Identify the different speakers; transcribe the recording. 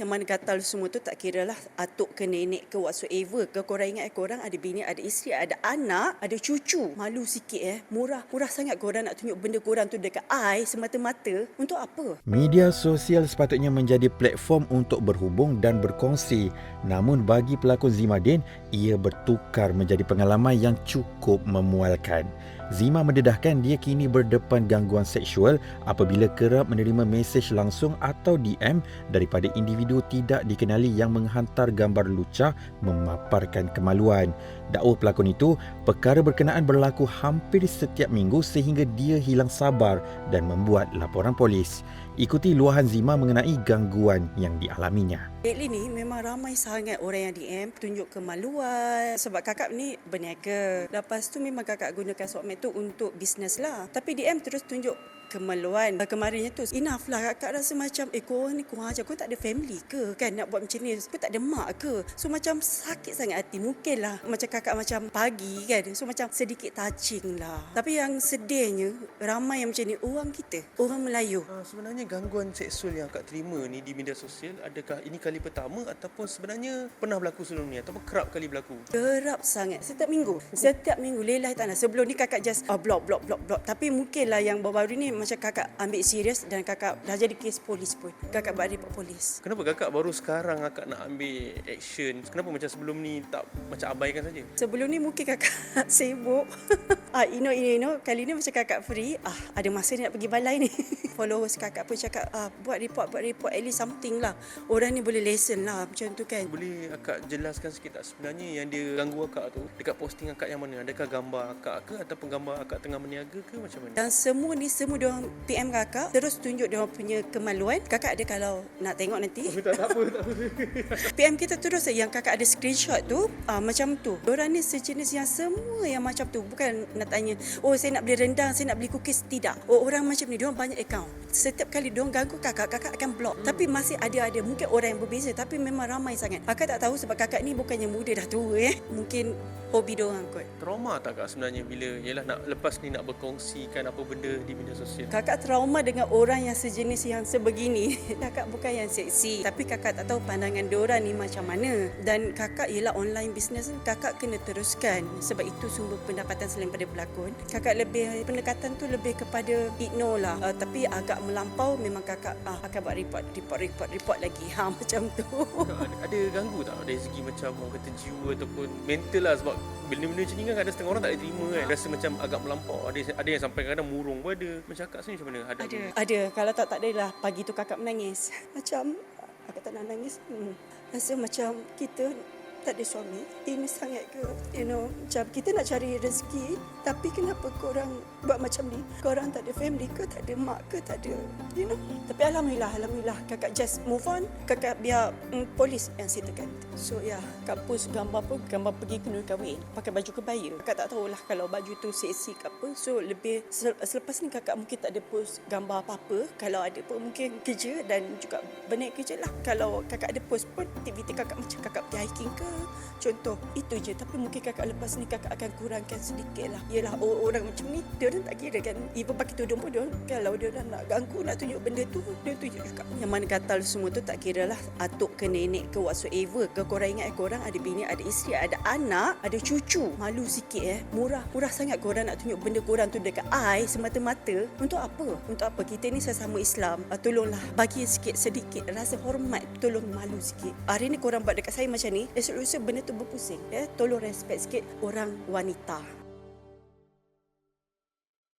Speaker 1: yang mana gatal semua tu tak kira lah atuk ke nenek ke whatsoever ke. Korang ingat korang ada bini, ada isteri, ada anak, ada cucu. Malu sikit Murah sangat korang nak tunjuk benda korang tu dekat I semata-mata. Untuk apa?
Speaker 2: Media sosial sepatutnya menjadi platform untuk berhubung dan berkongsi. Namun bagi pelakon Zima Din, ia bertukar menjadi pengalaman yang cukup memualkan. Zima mendedahkan dia kini berdepan gangguan seksual apabila kerap menerima mesej langsung atau DM daripada individu tidak dikenali yang menghantar gambar lucah memaparkan kemaluan. Dakwah pelakon itu, perkara berkenaan berlaku hampir setiap minggu sehingga dia hilang sabar dan membuat laporan polis. Ikuti luahan Zima mengenai gangguan yang dialaminya.
Speaker 1: Lately ni memang ramai sangat orang yang DM tunjuk kemaluan sebab kakak ni berniaga. Lepas tu memang kakak gunakan sokmed tu untuk bisnes lah. Tapi DM terus tunjuk kemaluan. Kemarinnya tu enough lah, kakak rasa macam korang ni kurang ajar. Korang tak ada family ke kan nak buat macam ni? Kau tak ada mak ke? So macam sakit sangat hati. Mungkin lah macam kakak macam pagi kan. So macam sedikit touching lah. Tapi yang sedihnya ramai yang macam ni orang kita, orang Melayu.
Speaker 3: Sebenarnya gangguan seksual yang akak terima ni di media sosial, adakah ini kali pertama ataupun sebenarnya pernah berlaku sebelum ni ataupun kerap kali berlaku?
Speaker 1: Kerap sangat. Setiap minggu lelah tanah. Sebelum ni kakak just block. Tapi mungkinlah yang baru-baru ni macam kakak ambil serius dan kakak dah jadi kes polis pun. Kakak buat report polis.
Speaker 3: Kenapa kakak baru sekarang akak nak ambil action? Kenapa macam sebelum ni tak macam abaikan saja?
Speaker 1: Sebelum ni mungkin kakak sibuk. Ino. Kali ni macam kakak free. Ada masa ni nak pergi balai ni. Followers kakak pun cakap, buat report at least something lah. Orang ni boleh lesson lah macam tu kan.
Speaker 3: Boleh akak jelaskan sikit tak sebenarnya yang dia ganggu akak tu dekat posting akak yang mana? Adakah gambar akak ke ataupun gambar akak tengah berniaga ke macam mana?
Speaker 1: Dan semua diorang PM kakak, terus tunjuk diorang punya kemaluan. Kakak ada kalau nak tengok nanti.
Speaker 3: Tak apa.
Speaker 1: PM kita terus yang kakak ada screenshot tu, macam tu. Diorang ni sejenis yang semua yang macam tu. Bukan nak tanya, saya nak beli rendang, saya nak beli cookies. Tidak. Orang macam ni, diorang banyak account. Setiap kali diorang ganggu kakak akan block. Tapi masih ada mungkin orang yang berbeza, tapi memang ramai sangat. Kakak tak tahu sebab kakak ni bukannya muda, dah tua Mungkin hobi diorang kot.
Speaker 3: Trauma tak kak sebenarnya bila nak lepas ni nak berkongsikan apa benda di media sosial?
Speaker 1: Kakak trauma dengan orang yang sejenis yang sebegini. Kakak bukan yang seksi, tapi kakak tak tahu pandangan diorang ni macam mana. Dan kakak ialah online business, kakak kena teruskan sebab itu sumber pendapatan selain pada berlakon. Kakak lebih pendekatan tu lebih kepada ignore lah. Tapi agak melampau memang kakak akan buat report lagi. Macam tu.
Speaker 3: Ada ganggu tak dari segi macam orang kata jiwa ataupun mental lah, sebab benda-benda macam ni kan ada setengah orang tak boleh terima kan. Rasa macam agak melampau. Ada yang sampai kadang murung pun ada. Macam kakak sendiri macam mana?
Speaker 1: Ada. Kalau tak adalah pagi tu kakak menangis. Macam kakak tak nak nangis. Rasa macam kita tak ada suami. Ini sangat ke? Macam kita nak cari rezeki, tapi kenapa korang buat macam ni? Korang tak ada family ke? Tak ada mak ke? Tak ada, Tapi Alhamdulillah, kakak just move on. Kakak biar polis yang settlekan. So kakak post gambar pergi kena kahwin. Pakai baju kebaya. Kakak tak tahulah kalau baju tu seksi ke apa. So lebih, selepas ni kakak mungkin tak ada post gambar apa-apa. Kalau ada pun mungkin kerja dan juga benar kerja lah. Kalau kakak ada post pun aktiviti kakak macam kakak pergi hiking ke, contoh itu je. Tapi mungkin kakak lepas ni kakak akan kurangkan sedikit lah. Yelah orang macam ni dia orang tak kira kan. Even pakai tudung pun dia, kalau dia orang nak ganggu, nak tunjuk benda tu, dia tunjuk juga. Yang mana gatal semua tu tak kira lah atuk ke nenek ke whatsoever ke. Korang ingat korang ada bini, ada isteri, ada anak, ada cucu. Malu sikit Murah sangat korang nak tunjuk benda korang tu dekat I semata-mata. Untuk apa? Kita ni sesama Islam. Tolonglah bagi sedikit rasa hormat. Tolong malu sikit. Hari ni korang buat dekat saya macam ni, esok lusa benda tu berpusing. Tolong respect sikit orang wanita.